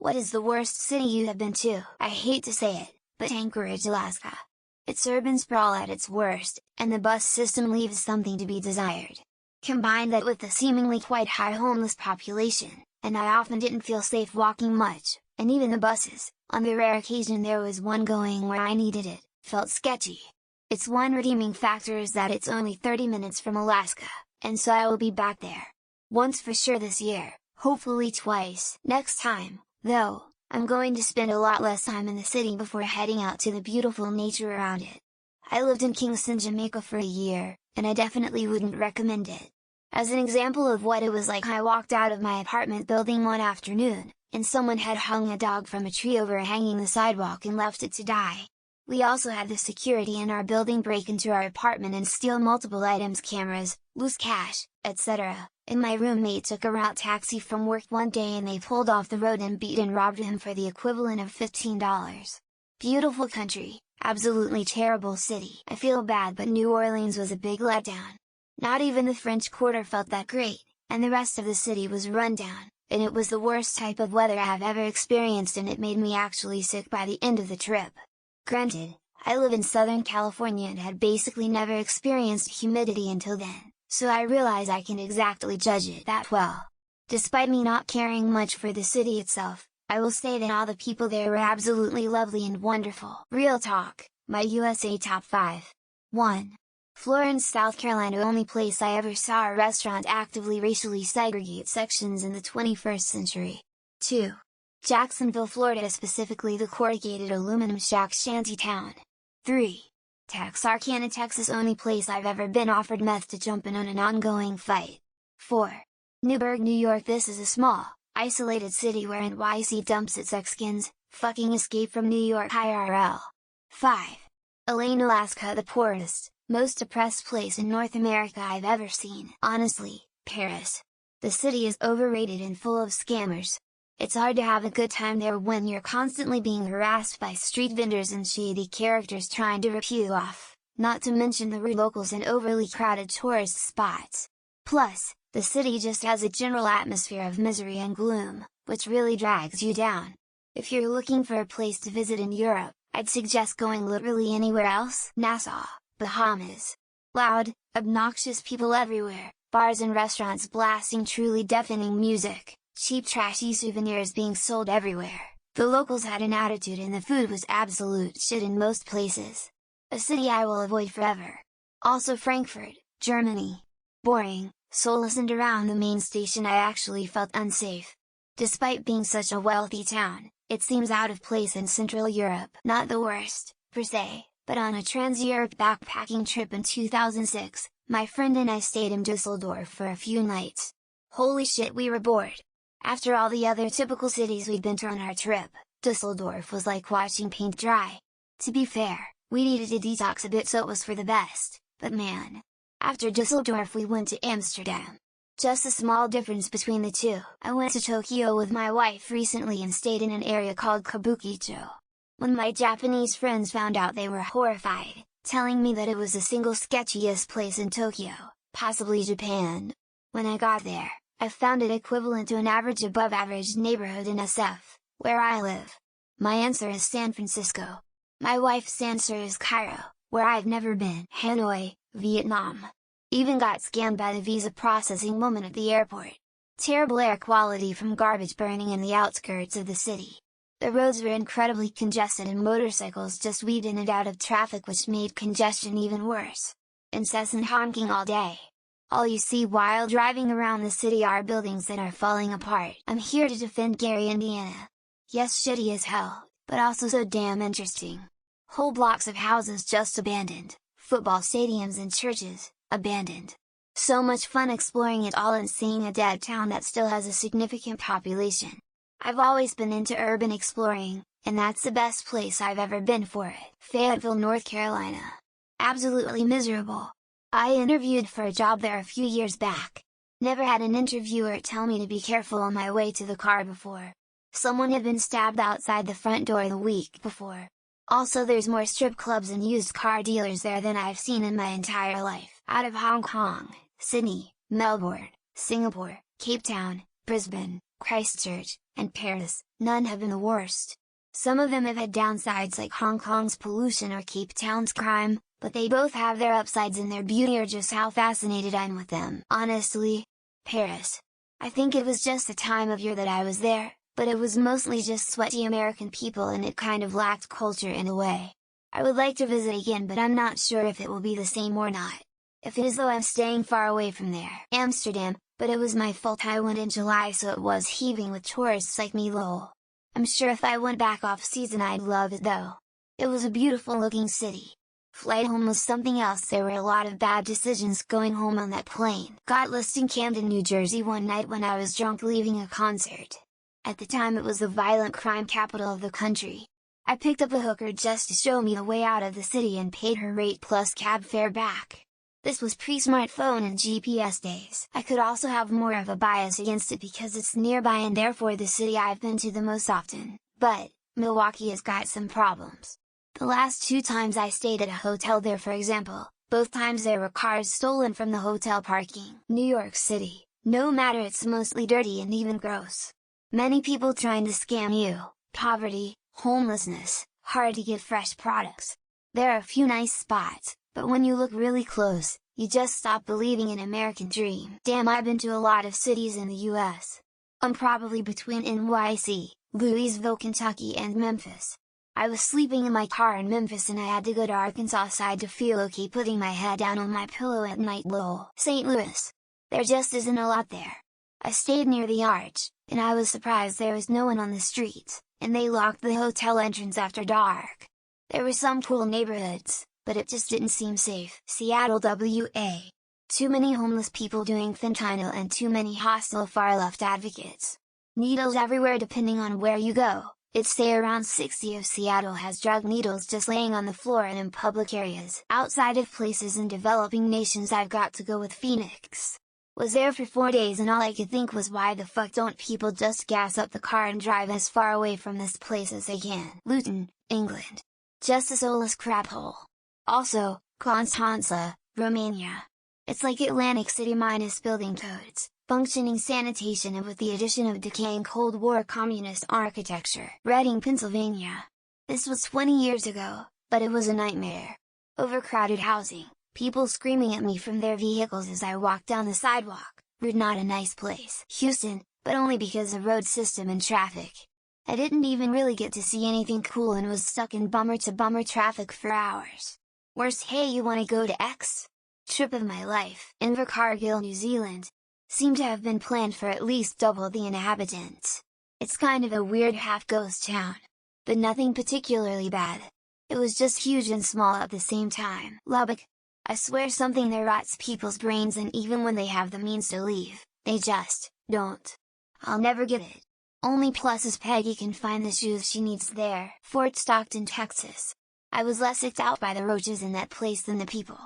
What is the worst city you have been to? I hate to say it, but Anchorage, Alaska. It's urban sprawl at its worst, and the bus system leaves something to be desired. Combine that with the seemingly quite high homeless population, and I often didn't feel safe walking much, and even the buses, on the rare occasion there was one going where I needed it, felt sketchy. Its one redeeming factor is that it's only 30 minutes from Alaska, and so I will be back there. Once for sure this year, hopefully twice next time, though, I'm going to spend a lot less time in the city before heading out to the beautiful nature around it. I lived in Kingston, Jamaica for a year, and I definitely wouldn't recommend it. As an example of what it was like, I walked out of my apartment building one afternoon, and someone had hung a dog from a tree overhanging the sidewalk and left it to die. We also had the security in our building break into our apartment and steal multiple items, cameras, loose cash, etc., and my roommate took a route taxi from work one day and they pulled off the road and beat and robbed him for the equivalent of $15. Beautiful country, absolutely terrible city. I feel bad, but New Orleans was a big letdown. Not even the French Quarter felt that great, and the rest of the city was run down, and it was the worst type of weather I have ever experienced, and it made me actually sick by the end of the trip. Granted, I live in Southern California and had basically never experienced humidity until then, so I realize I can exactly judge it that well. Despite me not caring much for the city itself, I will say that all the people there were absolutely lovely and wonderful. Real talk, my USA Top 5. 1. Florence, South Carolina. Only place I ever saw a restaurant actively racially segregate sections in the 21st century. 2. Jacksonville, Florida, specifically the corrugated aluminum shack shanty town. 3. Texarkana, Texas. Only place I've ever been offered meth to jump in on an ongoing fight. 4. Newburgh, New York. This is a small, isolated city where NYC dumps its ex-skins, fucking Escape from New York IRL. 5. Elaine, Alaska. The poorest, most depressed place in North America I've ever seen. Honestly, Paris. The city is overrated and full of scammers. It's hard to have a good time there when you're constantly being harassed by street vendors and shady characters trying to rip you off, not to mention the rude locals and overly crowded tourist spots. Plus, the city just has a general atmosphere of misery and gloom, which really drags you down. If you're looking for a place to visit in Europe, I'd suggest going literally anywhere else. Nassau, Bahamas. Loud, obnoxious people everywhere, bars and restaurants blasting truly deafening music. Cheap trashy souvenirs being sold everywhere. The locals had an attitude and the food was absolute shit in most places. A city I will avoid forever. Also Frankfurt, Germany. Boring, soulless, and around the main station I actually felt unsafe. Despite being such a wealthy town, it seems out of place in Central Europe. Not the worst, per se, but on a Trans-Europe backpacking trip in 2006, my friend and I stayed in Düsseldorf for a few nights. Holy shit, we were bored! After all the other typical cities we'd been to on our trip, Düsseldorf was like watching paint dry. To be fair, we needed to detox a bit, so it was for the best, but man! After Düsseldorf we went to Amsterdam. Just a small difference between the two. I went to Tokyo with my wife recently and stayed in an area called Kabukicho. When my Japanese friends found out, they were horrified, telling me that it was the single sketchiest place in Tokyo, possibly Japan. When I got there, I found it equivalent to an average above average neighborhood in SF, where I live. My answer is San Francisco. My wife's answer is Cairo, where I've never been. Hanoi, Vietnam. Even got scammed by the visa processing woman at the airport. Terrible air quality from garbage burning in the outskirts of the city. The roads were incredibly congested and motorcycles just weaved in and out of traffic, which made congestion even worse. Incessant honking all day. All you see while driving around the city are buildings that are falling apart. I'm here to defend Gary, Indiana. Yes, shitty as hell, but also so damn interesting. Whole blocks of houses just abandoned, football stadiums and churches, abandoned. So much fun exploring it all and seeing a dead town that still has a significant population. I've always been into urban exploring, and that's the best place I've ever been for it. Fayetteville, North Carolina. Absolutely miserable. I interviewed for a job there a few years back. Never had an interviewer tell me to be careful on my way to the car before. Someone had been stabbed outside the front door the week before. Also, there's more strip clubs and used car dealers there than I've seen in my entire life. Out of Hong Kong, Sydney, Melbourne, Singapore, Cape Town, Brisbane, Christchurch, and Paris, none have been the worst. Some of them have had downsides like Hong Kong's pollution or Cape Town's crime, but they both have their upsides and their beauty or just how fascinated I'm with them. Honestly, Paris. I think it was just the time of year that I was there, but it was mostly just sweaty American people and it kind of lacked culture in a way. I would like to visit again, but I'm not sure if it will be the same or not. If it is, though, I'm staying far away from there. Amsterdam, but it was my fault I went in July, so it was heaving with tourists like me lol. I'm sure if I went back off season I'd love it though. It was a beautiful looking city. Flight home was something else. There were a lot of bad decisions going home on that plane. Got lost in Camden, New Jersey one night when I was drunk leaving a concert. At the time it was the violent crime capital of the country. I picked up a hooker just to show me the way out of the city and paid her rate plus cab fare back. This was pre-smartphone and GPS days. I could also have more of a bias against it because it's nearby and therefore the city I've been to the most often, but Milwaukee has got some problems. The last 2 times I stayed at a hotel there, for example, both times there were cars stolen from the hotel parking. New York City, no matter, it's mostly dirty and even gross. Many people trying to scam you, poverty, homelessness, hard to get fresh products. There are a few nice spots, but when you look really close, you just stop believing in American dream. Damn, I've been to a lot of cities in the US. I'm probably between NYC, Louisville, Kentucky and Memphis. I was sleeping in my car in Memphis and I had to go to Arkansas side to feel okay putting my head down on my pillow at night lol. St. Louis. There just isn't a lot there. I stayed near the Arch, and I was surprised there was no one on the streets, and they locked the hotel entrance after dark. There were some cool neighborhoods, but it just didn't seem safe. Seattle, WA. Too many homeless people doing fentanyl and too many hostile far-left advocates. Needles everywhere depending on where you go. It's say around 60 of Seattle has drug needles just laying on the floor and in public areas. Outside of places in developing nations, I've got to go with Phoenix. Was there for 4 days and all I could think was, why the fuck don't people just gas up the car and drive as far away from this place as they can? Luton, England. Just a soulless crap hole. Also, Constanța, Romania. It's like Atlantic City minus building codes, functioning sanitation and with the addition of decaying Cold War communist architecture. Reading, Pennsylvania. This was 20 years ago, but it was a nightmare. Overcrowded housing, people screaming at me from their vehicles as I walked down the sidewalk. Rude, not a nice place. Houston, but only because of road system and traffic. I didn't even really get to see anything cool and was stuck in bummer to bummer traffic for hours. Worse, hey, you wanna go to X? Trip of my life. Invercargill, New Zealand. Seemed to have been planned for at least double the inhabitants. It's kind of a weird half ghost town. But nothing particularly bad. It was just huge and small at the same time. Lubbock. I swear something there rots people's brains, and even when they have the means to leave, they just don't. I'll never get it. Only plus is Peggy can find the shoes she needs there. Fort Stockton, Texas. I was less icked out by the roaches in that place than the people.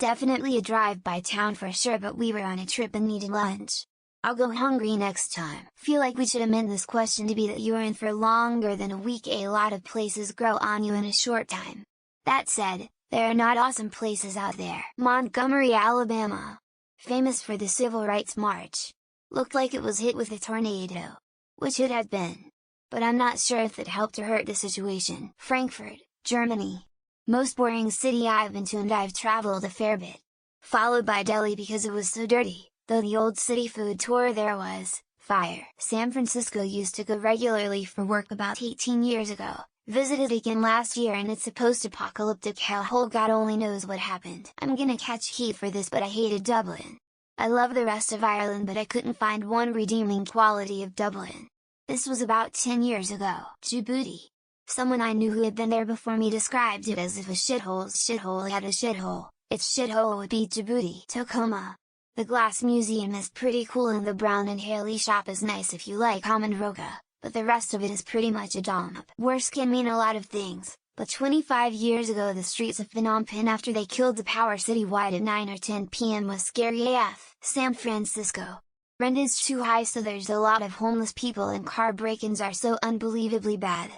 Definitely a drive-by town for sure, but we were on a trip and needed lunch. I'll go hungry next time. Feel like we should amend this question to be that you are in for longer than a week. A lot of places grow on you in a short time. That said, there are not awesome places out there. Montgomery, Alabama. Famous for the Civil Rights March. Looked like it was hit with a tornado. Which it had been. But I'm not sure if it helped or hurt the situation. Frankfurt, Germany. Most boring city I've been to, and I've traveled a fair bit. Followed by Delhi because it was so dirty, though the old city food tour there was fire. San Francisco used to go regularly for work about 18 years ago, visited again last year, and its post-apocalyptic hellhole God only knows what happened. I'm gonna catch heat for this, but I hated Dublin. I love the rest of Ireland, but I couldn't find one redeeming quality of Dublin. This was about 10 years ago. Djibouti. Someone I knew who had been there before me described it as if a shithole's shithole had a shithole, its shithole would be Djibouti. Tacoma. The Glass Museum is pretty cool and the Brown and Haley shop is nice if you like Almond Roga, but the rest of it is pretty much a dump. Worse can mean a lot of things, but 25 years ago the streets of Phnom Penh after they killed the power citywide at 9 or 10 p.m. was scary AF. San Francisco. Rent is too high, so there's a lot of homeless people and car break-ins are so unbelievably bad.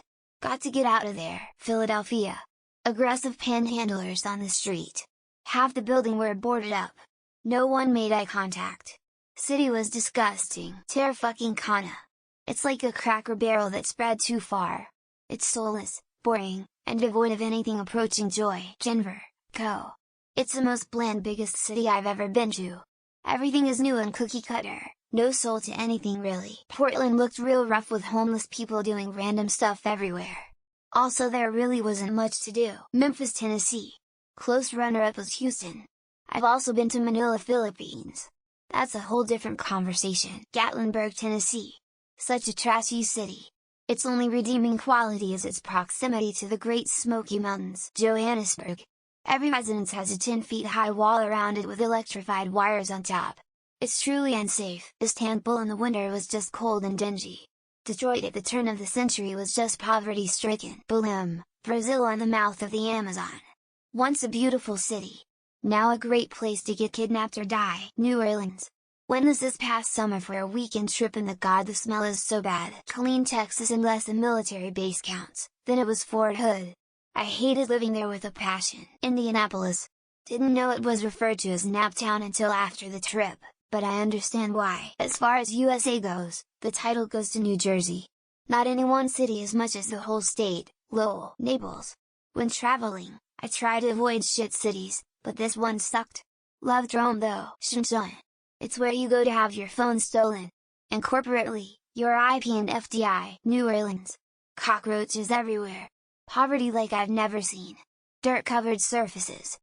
Got to get out of there. Philadelphia. Aggressive panhandlers on the street. Half the building were boarded up. No one made eye contact. City was disgusting. Terra-fucking-Kana. It's like a Cracker Barrel that spread too far. It's soulless, boring, and devoid of anything approaching joy. Denver, Co. It's the most bland biggest city I've ever been to. Everything is new and cookie cutter, no soul to anything really. Portland looked real rough with homeless people doing random stuff everywhere. Also there really wasn't much to do. Memphis, Tennessee. Close runner-up was Houston. I've also been to Manila, Philippines. That's a whole different conversation. Gatlinburg, Tennessee. Such a trashy city. Its only redeeming quality is its proximity to the Great Smoky Mountains. Johannesburg. Every residence has a 10-feet-high wall around it with electrified wires on top. It's truly unsafe. Istanbul in the winter was just cold and dingy. Detroit at the turn of the century was just poverty-stricken. Belém, Brazil on the mouth of the Amazon. Once a beautiful city. Now a great place to get kidnapped or die. New Orleans. Went this past summer for a weekend trip and the smell is so bad. Killeen, Texas, unless the military base counts, then it was Fort Hood. I hated living there with a passion. Indianapolis. Didn't know it was referred to as Naptown until after the trip, but I understand why. As far as USA goes, the title goes to New Jersey. Not any one city as much as the whole state. Lowell. Naples. When traveling, I try to avoid shit cities, but this one sucked. Loved Rome though. Shenzhen. It's where you go to have your phone stolen. And corporately, your IP and FDI. New Orleans. Cockroaches everywhere. Poverty like I've never seen. Dirt-covered surfaces,